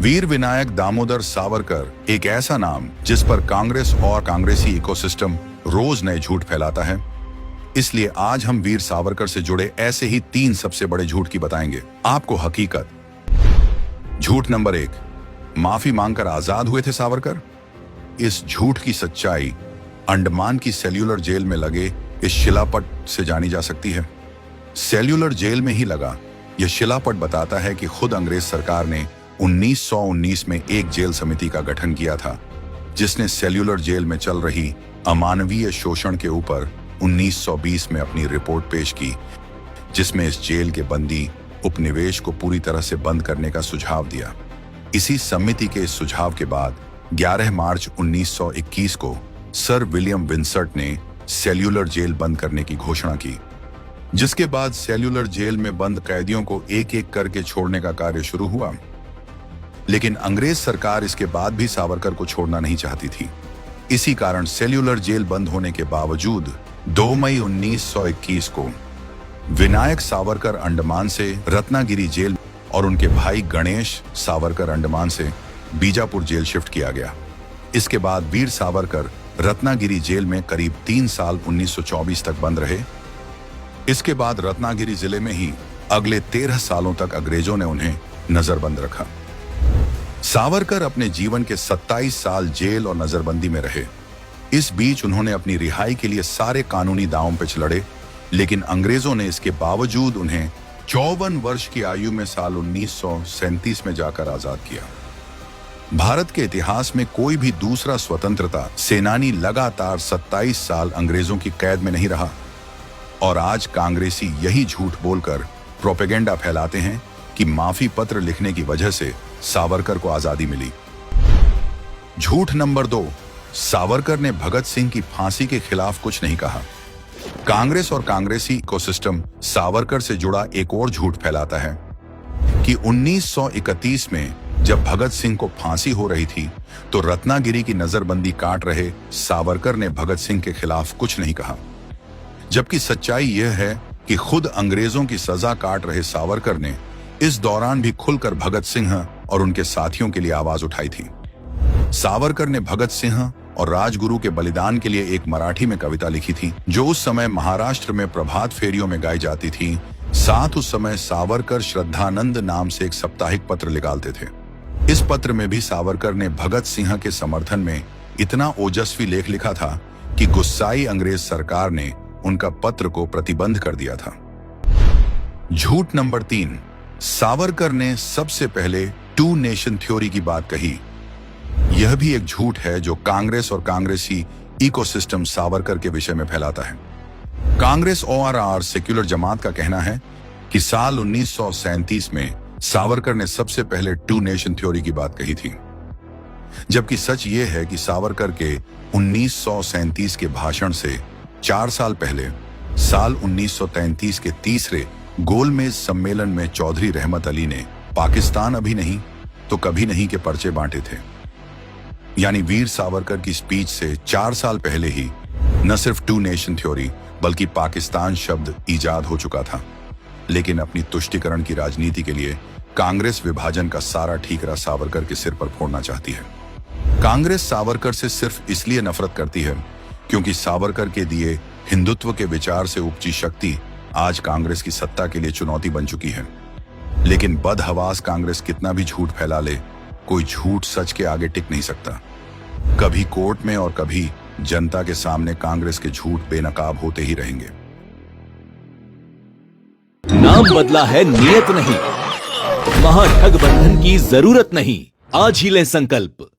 वीर विनायक दामोदर सावरकर एक ऐसा नाम जिस पर कांग्रेस और कांग्रेसी इकोसिस्टम रोज नए झूठ फैलाता है। इसलिए आज हम वीर सावरकर से जुड़े ऐसे ही 3 सबसे बड़े झूठ की बताएंगे आपको हकीकत। झूठ नंबर 1, माफी मांगकर आजाद हुए थे सावरकर। इस झूठ की सच्चाई अंडमान की सेल्यूलर जेल में लगे इस शिलापट से जानी जा सकती है। सेल्यूलर जेल में ही लगा यह शिलापट बताता है कि खुद अंग्रेज सरकार ने 1919 में एक जेल समिति का गठन किया था, जिसने सेल्यूलर जेल में चल रही अमानवीय शोषण के ऊपर 1920 में अपनी रिपोर्ट पेश की, जिसमें इस जेल के बंदी उपनिवेश को पूरी तरह से बंद करने का सुझाव दिया। इसी समिति के इस सुझाव के बाद 11 मार्च 1921 को सर विलियम विंसर्ट ने सेल्यूलर जेल बंद करने की घोषणा की, जिसके बाद सेल्यूलर जेल में बंद कैदियों को एक एक करके छोड़ने का कार्य शुरू हुआ। लेकिन अंग्रेज सरकार इसके बाद भी सावरकर को छोड़ना नहीं चाहती थी। इसी कारण सेल्यूलर जेल बंद होने के बावजूद 2 मई 1921 को विनायक सावरकर अंडमान से रत्नागिरी जेल और उनके भाई गणेश सावरकर अंडमान से बीजापुर जेल शिफ्ट किया गया। इसके बाद वीर सावरकर रत्नागिरी जेल में करीब 3 साल 1924 तक बंद रहे। इसके बाद रत्नागिरी जिले में ही अगले 13 सालों तक अंग्रेजों ने उन्हें नजरबंद रखा। सावरकर अपने जीवन के 27 साल जेल और नजरबंदी में रहे। इस बीच उन्होंने अपनी रिहाई के लिए सारे कानूनी दांव पे लड़े, लेकिन अंग्रेजों ने इसके बावजूद उन्हें 54 वर्ष की आयु में साल 1937 में जाकर आजाद किया। भारत के इतिहास में कोई भी दूसरा स्वतंत्रता सेनानी लगातार 27 साल अंग्रेजों की कैद में नहीं रहा। और आज कांग्रेसी यही झूठ बोलकर प्रोपेगेंडा फैलाते हैं कि माफी पत्र लिखने की वजह से सावरकर को आजादी मिली। झूठ नंबर 2, सावरकर ने भगत सिंह की फांसी के खिलाफ कुछ नहीं कहा। कांग्रेस और कांग्रेसी इकोसिस्टम सावरकर से जुड़ा एक और झूठ फैलाता है कि 1931 में जब भगत सिंह को फांसी हो रही थी तो रत्नागिरी की नजरबंदी काट रहे सावरकर ने भगत सिंह के खिलाफ कुछ नहीं कहा। जबकि सच्चाई यह है कि खुद अंग्रेजों की सजा काट रहे सावरकर ने इस दौरान भी खुलकर भगत सिंह और उनके साथियों के लिए आवाज उठाई थी। सावरकर ने भगत सिंह और राजगुरु के बलिदान के लिए एक मराठी में कविता लिखी थी, जो उस समय महाराष्ट्र में प्रभात फेरियों में गाई जाती थी। साथ उस समय सावरकर श्रद्धानंद नाम से एक साप्ताहिक पत्र निकालते थे। इस पत्र में भी सावरकर ने भगत सिंह के समर्थन में इतना ओजस्वी लेख लिखा था कि गुस्साई अंग्रेज सरकार ने उनका पत्र को प्रतिबंध कर दिया था। झूठ नंबर 3, सावरकर ने सबसे पहले 2 नेशन थ्योरी की बात कही। यह भी एक झूठ है जो कांग्रेस और कांग्रेसी इकोसिस्टम सावरकर के विषय में फैलाता है। कांग्रेस और सेक्युलर जमात का कहना है कि साल 1937 में सावरकर ने सबसे पहले 2 नेशन थ्योरी की बात कही थी, जबकि सच ये है कि सावरकर के 1937 के भाषण से 4 साल पहले साल 1933 के तीसरे गोलमेज सम्मेलन में चौधरी रहमत अली ने पाकिस्तान अभी नहीं तो कभी नहीं के पर्चे बांटे थे। यानी वीर सावरकर की स्पीच से 4 साल पहले ही न सिर्फ 2 नेशन थ्योरी बल्कि पाकिस्तान शब्द इजाद हो चुका था। लेकिन अपनी तुष्टीकरण की राजनीति के लिए कांग्रेस विभाजन का सारा ठीकरा सावरकर के सिर पर फोड़ना चाहती है। कांग्रेस सावरकर से सिर्फ इसलिए नफरत करती है क्योंकि सावरकर के दिए हिंदुत्व के विचार से उपजी शक्ति आज कांग्रेस की सत्ता के लिए चुनौती बन चुकी है। लेकिन बदहवास कांग्रेस कितना भी झूठ फैला ले, कोई झूठ सच के आगे टिक नहीं सकता। कभी कोर्ट में और कभी जनता के सामने कांग्रेस के झूठ बेनकाब होते ही रहेंगे। नाम बदला है, नियत नहीं। महाठग बंधन की जरूरत नहीं। आज ही लें संकल्प।